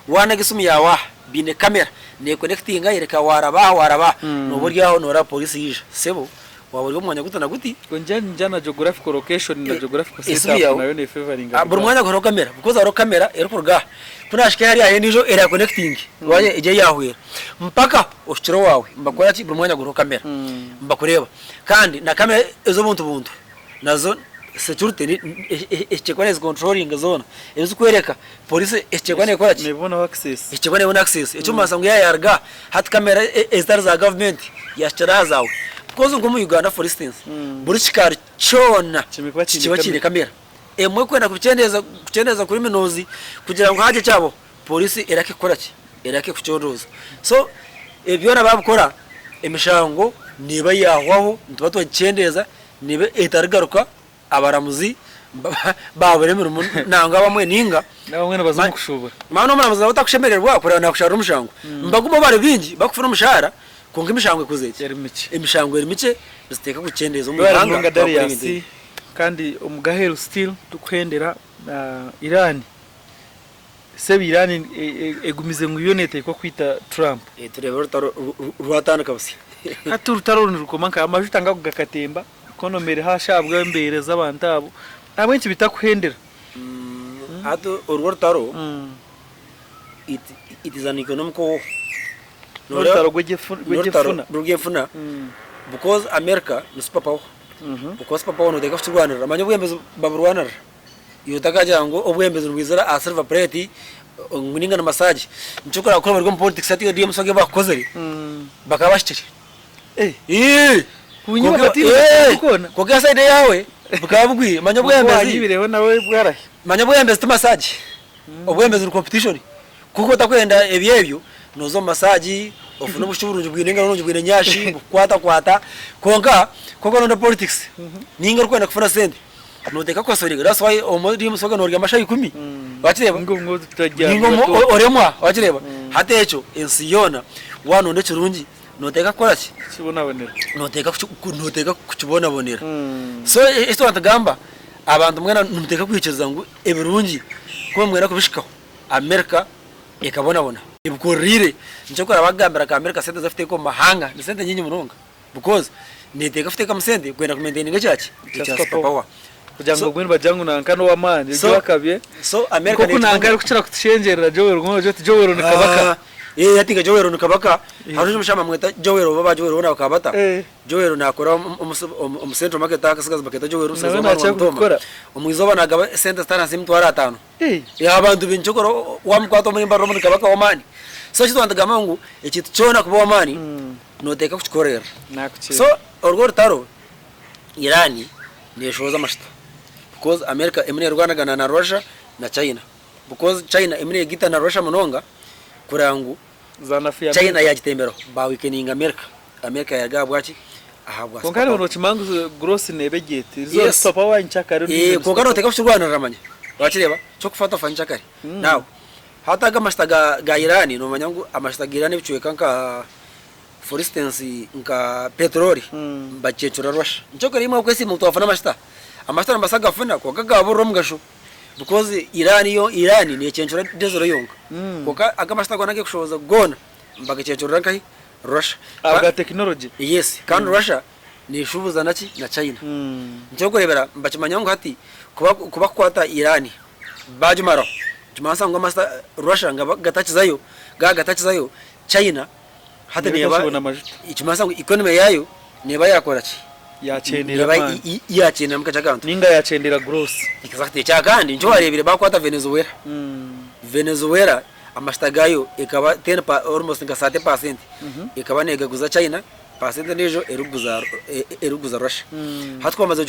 wana gisumi yawa bine camera ne connectinga yereka waraba no buryaho nora police yije sebo waburi umwanya gutana guti njana geographical location na geographical setup nayo ne favoring buri mwanya ko kamera because aro kamera erkurga kunashike hari aye nijo era connecting waje ije yahuye mpaka ushiro wawe mbakora ki buri mwanya ko kamera mbakureba kandi na kamera ezo buntu nazo security echekwane controlling zone ezo kwereka police echekwane kwa nebona access echekwane access echo masango yarga hat kamera ezar za government yasharazawe because ngo mu Uganda for instance buri chikari chona kiba kiri kamera emwe kwenda kucendeza kuri minozi kugira ngo haje cyabo police erake koraki erake kuchondoza so ebyona babukora emishango niba yahwaho ntubatu cendeza nibe etarigaruka abaramuzi baburemera umuntu nanga bamwe ninga nabamwe nabaza kushobora mano mwana utakushemererwa kurana nakushara umushangwe mbaguma bari bingi bakufuna umushahara konga imishangwe kuzeke yari mice imishangwe yari mice ziteka kucendeza umuganga Darius kandi umugahero still tukwendera Iran sebi Iran egumize ngo yonete ko kwita Trump tureba rwatana kabasi hatu rutaroni rukomanka amajuta ngagakatemba konomere hashabwa mbere z'abantabo nabwenci bitakuhendera hatu urwo rutaro it is an economical rutaro gwegefuna because America ni superpower because superpower no deka furwanira amanyo bwembezo baburwanira iyo takaja ngo obwembezo rwizara a silver plate nguninga na massage ncukura ko muri politics ati DM soge bakozeri bakabashitiri kunyuma batiri ukona ko gasa ide yawe bukabugwi manyo bwembezo yibireho nawe bwarahe manyo bwembezo tu massage obwembezo competition kuko takwenda ebyebyo nozo massage ofuna bushurunje bwinenga n'unje bwinenyashi kwata konka koko no politics ninga rukwenda kufuna sente noteka kwasoriga that's why omodi musoga norya amashayi 10 bakireba ngo tutajya ngo oremwa bakireba hatecho ensiyona wano ndetse rungi noteka koraki kibonabonera noteka kuchibona bonera so esto atagamba abantu mwana numuteka kwiceza ngo ebirungi ko mwera kubishikaho America ikabona ibukorire ncokora bagambira ka America sente zafite ko mahanga ni sente nyinyi muronga because niteka fite kamusende kwenda kumaintain cyaki power kujango gwini bajangu nankano wamanje so, bakabye so America kuko nankari kuchira kutshengerera Joel ngo Joel ni kabaka yatinga Joel ni kabaka haruje mushama mweta Joel baba Joel bona bakabata Joel nakora umusentro market akasigaza baketa Joel rusazo gukora umwizoba nagaba center star simtwara 5 abantu binchokoro wamkwato mwimba romo ni kabaka wamani so chito andagama ngo ekitu chona kuba wamani noteka kuchikorera so orgor taro Irani neshoza mashita because America emine rwanagana na Russia na China because China emine gita na Russia munonga kurangu zanafia China yagitembero ba weakening America yagabwachi ahabwa konkari ono chimangu gross nebegete zo stop awa nchakari konkari oteka kushurwana ramanya bakireba cyo kufata fanchakari now hata ga mashita ga Irani no manyangu amashita ga Irani bicuwe kanka for instance nka petroli bacecura Russia nchokari imwe kwesi mutu afana mashita amashita mbasaga afana ko gagaburo mugasho because Irani ni cecura dezero yonga koka agamashita gwanake kushoza gona mbagacecura nkai Russia aga technology yes kandi Russia ni shubuza nachi na China nchokorebera mbachimanyongo hati kuba kwata Irani bajumaro tumasa ngo masta Russia ngabagatachizayo gagatachizayo China hata neba ichimasa ngo economy yayo neba yakorachi yacendera yacendera mukachaganta ninga yacendera gross exactly cyagandi njo barebire bakwata Venezuela amastagayo ikaba 10 almost nka 30% ikaba nega guza China percent nejo eruguza Russia hatwa amaze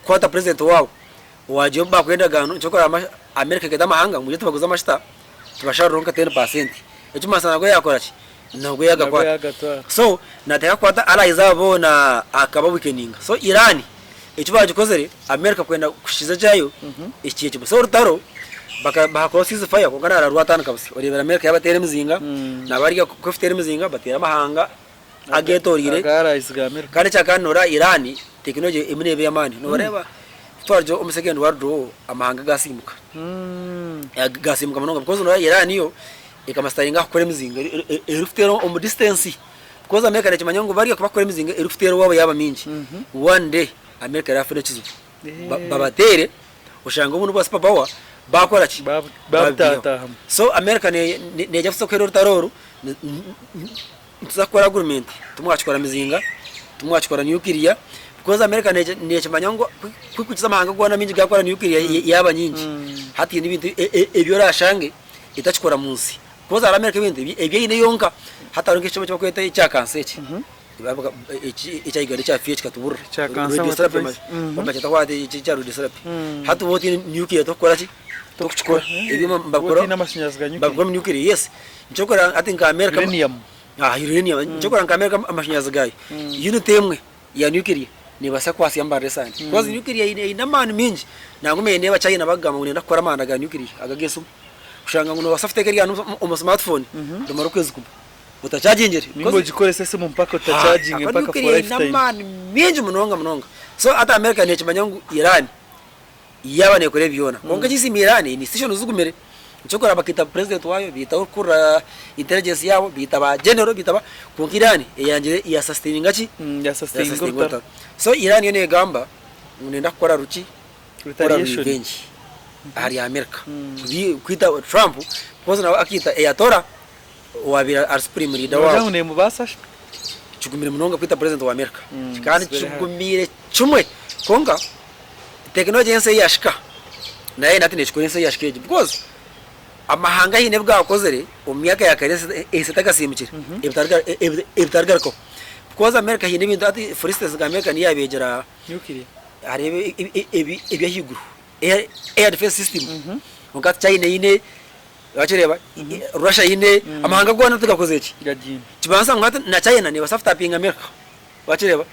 kwata president wao waje bakwenda gano cyokora America keda mahanga muje tubaguza amashita tubasharonka 10% echo masana go yakorachi ntabwo yagakwata so nateka kwata alaiza na akaba weakening so Iran icyo bagikozere America kwenda kushiza cyayo ikiye cyo so rutaro bakora ceasefire ko ngana rwatana kabisi orebera America yabatera imizinga nabari ko fitera imizinga batera amahanga agetorire kandi cyakanora Iran technology imurebe yamani no bareba twarjo umusegendo wardo amahanga gasimuka gasimuka manonga because no Iran yo ikamastaringa kukora imizinga erufitero on distance because America nekimanyongo bari kubakora imizinga erufitero wabo yaba minji one day America yafuna kizu babatere ushanga umuntu bwa superpower bakora ki babutata so America ne jafso kwero taroro tuzakora agreement tumwachikora mizinga tumwachikora nuclear because America ne kimanyongo kwikukiza mahanga gwana minji gakora nuclear yaba nyinji hati n'ibintu ebyo rashange itachikora munsi because America ibintu ebyine yonka hata ronke cyo kweta icya kanseki bavuga icyaigare cya fiye katubura cya kansa bamacheta kwate icya rudisrapi hatu boti nuclear tokora ki tokuchikora ibyo mbakora bakora nuclear yes nchokora ati nka America uranium uranium nchokora nka America amashinyazi gayo unit emwe ya nuclear nibasa kwasi yambare sana because nuclear ina man minji nangume neba China bagama ngo ndakora amana ga nuclear agageso ushanga ngo wasafite kari mu smartphone ndumara kwezi kuba utachargingere nimbo gikore sese mu mpaka utacharging mpaka for lifetime ina man minji munonga so ata America ne kimanyangu Iran yabane kore biona konga jisi Iran ni station uzugumere chokora bakita president wayo bita ukura intelligence yabo bita ba general bita ba konkirani yanje ya sustaining gachi ya sustaining gota so Iran yone gamba nenda kora ruchi retaliation ari America kwita Trump koza na akita eyatora wabira ar supreme leader wa none mubasa chugumire munonga kwita president wa America kandi chugumire chumwe konga technology yense yashika naye natine chikoyense yashikeje because amahanga hine bwakozere umyaka ya kare esitagasimukira ibitargar ko because America hine bintu ati for instance America ni yabegera nuclear arebe ebyahiguru air defense system ngati China ine wachireba Russia ine amahanga gwana tugakoze iki kibansa ngati na China ni basafta pinga America wachireba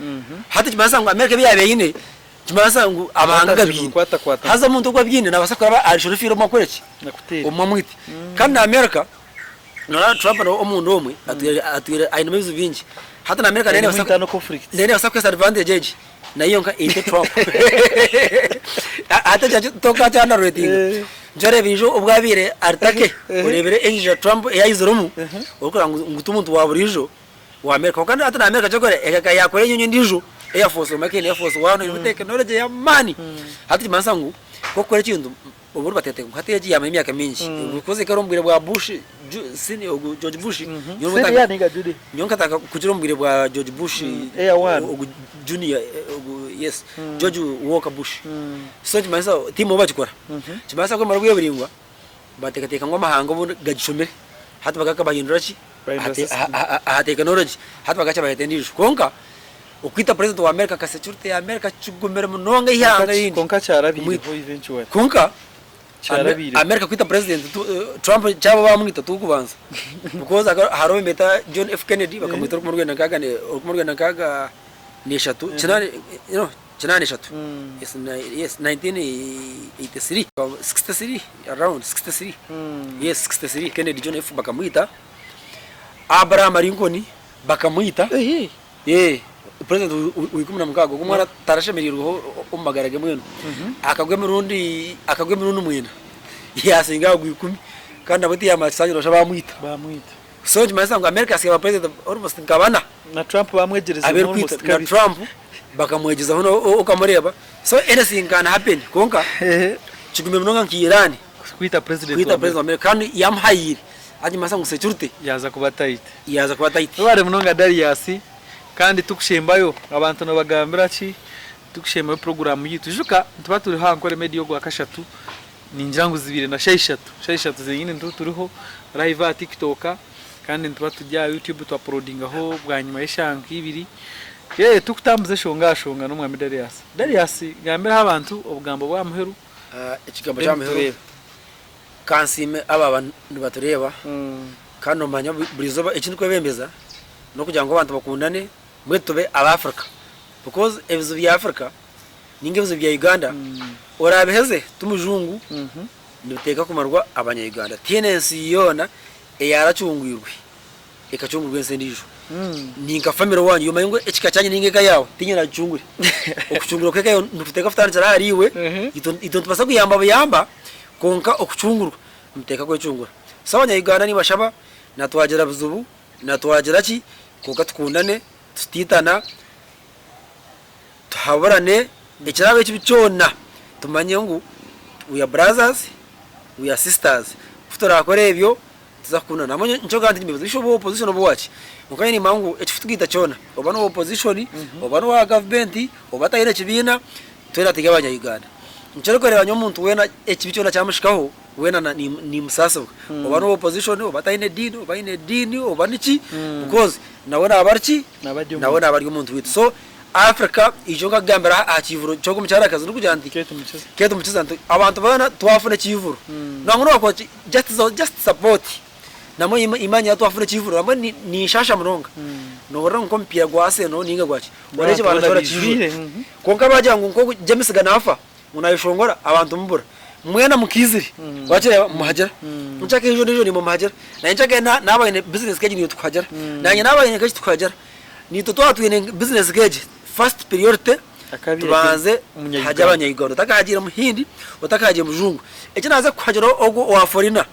hata kibansa ngo America biyabe ine kibansa ngo amahanga gabini haza muntu kwa byine nabasakora arishorifiro makoreki umwamwiti kandi America nora Trump no omuntu omwe atwire aina mezu binji hata na America nene basakora no conflict nene basakora advantage na hiyo nka ite Trump hata jaje toka cyana rating njore bijo ubwabire artake urebere enje Trump yayizurumu ukora ngutumuntu wa burijo wa America kandi hata na America cyokore ekaka yakore nyonyo ndijo Air Force makene Air Force wano ni technology ya mani hati mansangu kokore kintu uburu batete hati yaji ya myaka mingi ukoze karombwire bwa Bush senior George Bush nyonka taka kujirombwire bwa George Bush junior yes George Walker Bush so chimansa timo bachikora chimansa ko marubwe buringwa batekateka ngo mahanga gagishomere hati bagaka bahindurachi ha technology hati bagacha bahitendisho konka ukwita president wa America ka security ya America chugumera munonga ihanga yindi konka charabiri eventually konka charabiri America kwita president Trump cyabo bamwita tukubanza because haro meta John F Kennedy bakamwita ku murwenda kaga neshatu chinane shatu yes 1983 63 around 63 yes 63 Kennedy John F bakamwita Abraham Lincoln bakamwita president wikumuna mukago kumwana tarashemerirwa umagarage mweno akagwe murundi mwena yasinga gwikumi kandi abati yamasanyiro shabamwita so jimasa ngo America asiba president almost ngabana na Trump bamwegereza almost na Trump bakamwegeza hono ukamureba so anything can happen konka chigume mnonga nkirani kwita president wa America kandi yamhayiri ajimasa ngo security yaza kuba tight bare mnonga Darius kandi tukushembayo abantu no bagambira ki tukushembayo program yitu juka tuba turi hankore medio gwa kashatu ninjangu zibire na shayishatu zenyine turiho live TikTok kandi tuba tujya YouTube tu uploading aho bwanyuma y'ishanki ibiri tukutambuze shonga no mwami Darius gambira abantu obugambo bwa muheru ikigambo cya muheru kansime aba bantu batureba kandi omanya burizoba ikintu kwebembeza no kugira ngo abantu bakundane mwe tube abafrika because ebizo bya Africa ningebizo bya Uganda orabeheze tumujungu niteka kumarwa abanya Uganda TNC yona yaracungwirwe ikacungurwe nsendijo ninka family wanyu yoma ngo ekikacanye ningeka yawo tinyira cungure okucungurwa kweka ndufiteka futana cyara hariwe itonto basa kuyamba konka okucungurwa muteka ko cungura sabanya Uganda ni bashaba natwagera buzubu natwagera ki kuka tukundane tutitana tuhaburane ikirabe cy'ibicona tumanye ngo we are brothers we are sisters futora kore ebyo tuzakundana namonye nco kandi nibizo bishobo opposition obwachi ukanye ni mangu ekifutugita cyona oba no opposition oba no government oba tayire kibina twera tigabanya Uganda nco kore banyo muntu wena ekibicona cyamushikaho wena ni musaso oba no opposition oba tayine dini oba niki because nawona abarchi nawona abari umuntu witu so Africa ijonga gambera akivuro cyo kumcyara akazi n'ukujyanti keto mucizanto abantu bana twafuna kivuro nangono ko just support namo imanya twafuna kivuro namo ni shasha munonga no ran ko mpira gwase no ninga gwachi wareje barashora chiri konka bajangu nko James ganafa munayishongora abantu mbura mwena mukiziri wachire muhajira nchake ejo ni muhajira na nchake nabaye business keji ni tukhajira nanye nabaye keji tukhajira ni twatwine business keji first priority tubanze hajya abanyayiganda utakahagira muhindi utakahagira mujungu eki naza kuhajira ogo wa foreigner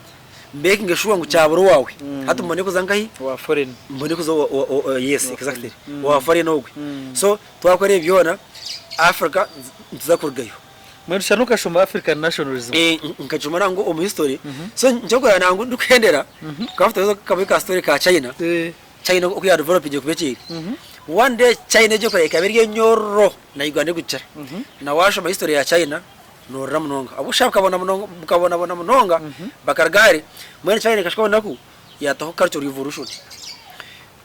mbeki ngeshuwa ngo cyaburo wawe hatu mbone kuzangahi wa foreign mbone kuzo yes exactly wa foreigner ogwe so twakoreye byona Africa tuzakurgayo mwerusha nukashoma African nationalism nkajuma nango omu history so njogora nango ndukendera kafite kabika story ka China China okuya develop je kubeki one day China je ko ekabirye nyoro na Uganda gucara na washo ma history ya China no ramnonga abushaka kabona mnonga bukabona bona mnonga bakargari mwene China kashikona naku ya to culture revolution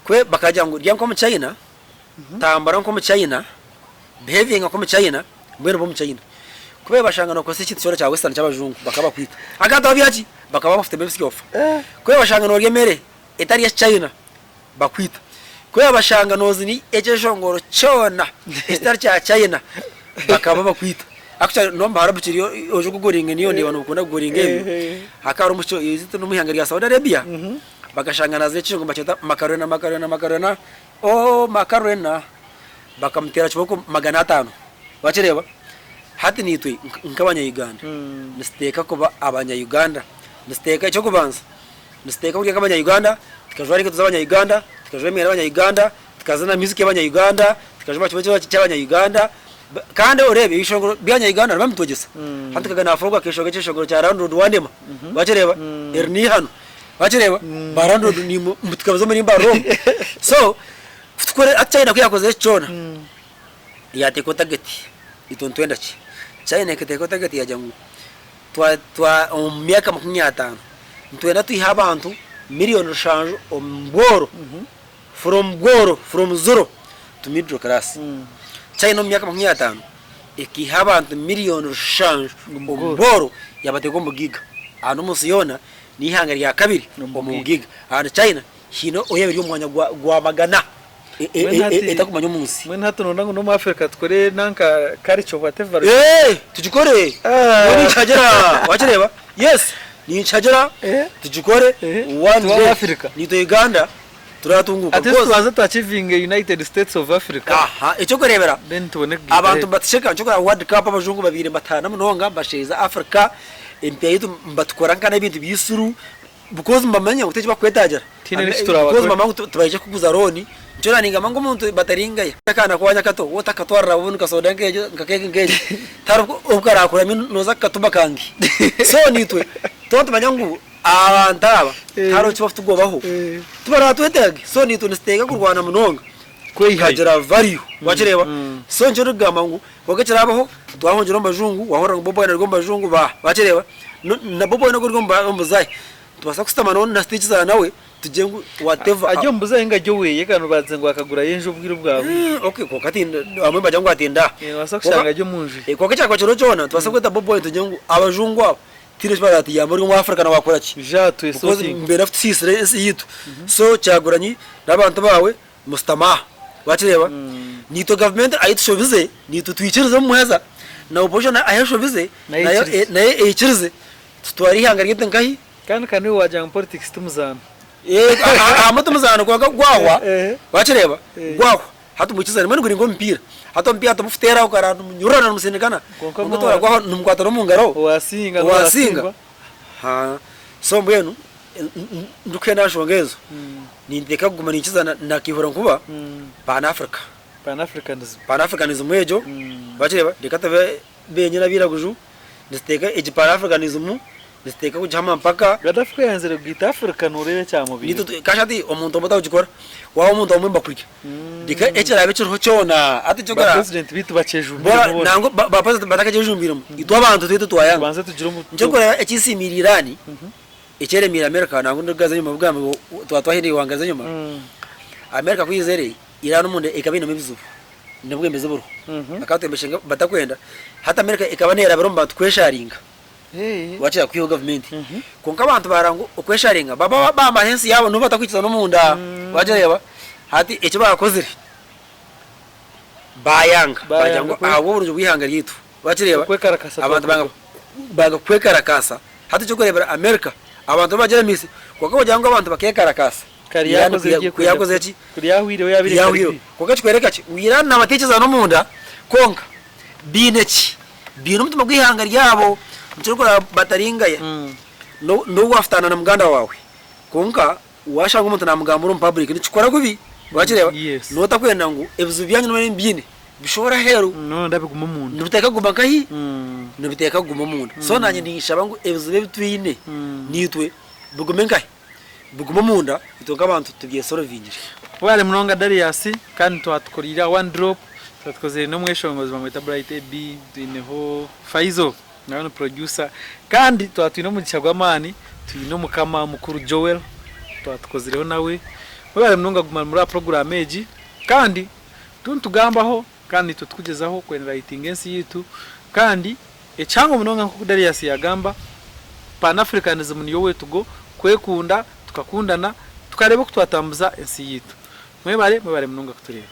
kwe bakajangu ryanko mu China tambara nko mu China behaving nko mu China mwene bo mu China kube bashanga no kose cyitso cya western cy'abajungu bakaba kwita agata byaki bakaba bafite bebisi ofa kube bashanga no ryemere etari ya China bakwita kube bashanga nozini ejeshongoro cyona etari cya China bakaba bakwita actually no mbara bukiri oje kugoringa niyo ndeba no kunda kugoringa hakaro mucyo izito no muhangari ya Saudi Arabia bagashanga naze cyongo baceta makarona makarona bakamtera chiboko 500 bacireba hati nitwe nkabanya Uganda nisteka kuba abanya Uganda nisteka cyo kubanza nisteka kuri kabanya Uganda tikajwari kutuzabanya Uganda tikajwemera abanya Uganda tikazana music y'abanya Uganda tikajwa cyo cy'abanya Uganda kandi urebe ishongoro byanya Uganda bamutogesa hati kagana afoga keshoga cy'ishongoro cya round wandema bacireba erni hano bacireba barando ni mutikabazo muri mbaro so tukore atayina kuyakoze cyona yate target itontwenda chi China kiteko target ya jangu twa miaka 50 ntwenda tuiha abantu million change omboro from zero to middle class China miaka 50 ikiha abantu million change omboro yabateko mugiga anu musiyona ni hanga ya kabiri omugiga and China hino oyebiri umwanya gwa magana etakumanya umunsi mwe hatuno nango no mu Africa tukore nanka karicho whatever tujikore wani chajera wachireba yes ni chajera tujikore one day Africa ni to Uganda turatunguka because twaza to achieving United States of Africa icyo kurebera then tubone abantu batisheka cyo kora World Cup abajungu babiri batana munonga basheza Africa empia yitu mbatukora nkana ibintu bisuru because mbamanya uteje bakwetagira because mama tubaje kuguza roni njona ninga mango muntu bataringa yakana kwanya kato wota katwara ubunu kasoda ngeje ngakeke ngeje taruko ukara kura noza katuba kangi so nitwe tonto manyangu abantaba taro cyo bafite ugobaho tubara twetege so nitwe nistega kurwana munonga kwihajira value wachireba so njoro gamangu wakacirabaho twahonjira mbajungu wahora bobo na gomba jungu wachireba na bobo na gomba mbuzai tubasa kusitama none na stitch za nawe tujengu whatever ajyo mbuza inga jyo weye kanu baze ngo akagura yenje ubwiro bwawe okay ko kati amwe bajangu atinda wasakushanga jyo munje ko kacha kwachoro chona tubasa kweta bobo tujengu abajungu abo tire barati ya muri mu Africa na wakora ki jato esoti mbere afite sisire yitu so cyaguranyi nabantu bawe mustama wachireba nito government ayitushobize nito twicirize mu heza na opposition ayashobize naye eyicirize tutwari hanga ryete ngahi kandi wajya politics tumuzana amutumuzana kwa gwawa wachireba gwawa hatu mukizana mwe nguri ngo mpira hatu mpira tumufutera ukara nyurana musinekana ngo tora gwaho numkwatoro mu ngaro wasinga so mbwenu ndukena shongezo ni ndeka kugumana ikizana nakihora nkuba Pan Africanism ejo bachireba ndekata benyera biraguju nditeka Pan Africanism nditeka kujama mpaka Gaddafi yanzere bwita African urebe cyamubiri nito kashati omuntu mutaho gikora waho umuntu omwe bakurike ndika ecera becyo cyona ati cyo gara president bitu baceju nango ba president batakajejumbiramo itwa abantu twite twayanga banze tugire mu cyo kora ekisimirirani ichere mira America nango ndagaza nyuma bwamwe twatwahiri wangaza nyuma America kwizere irano munde ikabina mebizubu ndabwe mbezeburu akatembeshenga batakwenda hata America ikabanera baromba twesharinga wachira kwiyo government konka abantu barango okwesharinga baba bamba hensi yabo no batakwikiza no munda wajireba hati icyo bakozere bayanga bajango abo buryo bwihanga ryitu bakireba abantu banga kwekarakasa hati cyo kurebera America abantu bagera misi kuko bajyango abantu bakekarakasa kuyakoze iki kuriyahwire yabiri kuko cywereka ki wirana abatekereza no munda konka bineki bino mutuma gwihanga ryabo mutukora bataringaye no waftana na muganda wawe konka washanga umuntu na mugamba uri public nicikora kubi bakireba nota kwenda ngo ebuzu byanyu no mbine bishobora heru no ndabiguma umuntu nubiteka guma kahi nubiteka guma umuntu so nanye ndishaba ngo ebuzu betwine nitwe bugume kahi buguma munda bitonga abantu tugiye solvingire wale Munonga Darius kandi twatukorira one drop twatkoze no mweshongozi bamwita Bright B dineho Faizo nawe producer kandi twatwino mu cyagwamani twino mukama mukuru Joel twatkozireho nawe wale Munonga guma muri program eji kandi tuntugambaho kandi tutukugezaho kwenera itingensi yitu kandi ecyango Munonga nko Darius yagamba Pan Africanism niyo wetugo kwekunda tukakundana tukareba ko twatambuza ensi yitu mwebare Munonga kutureba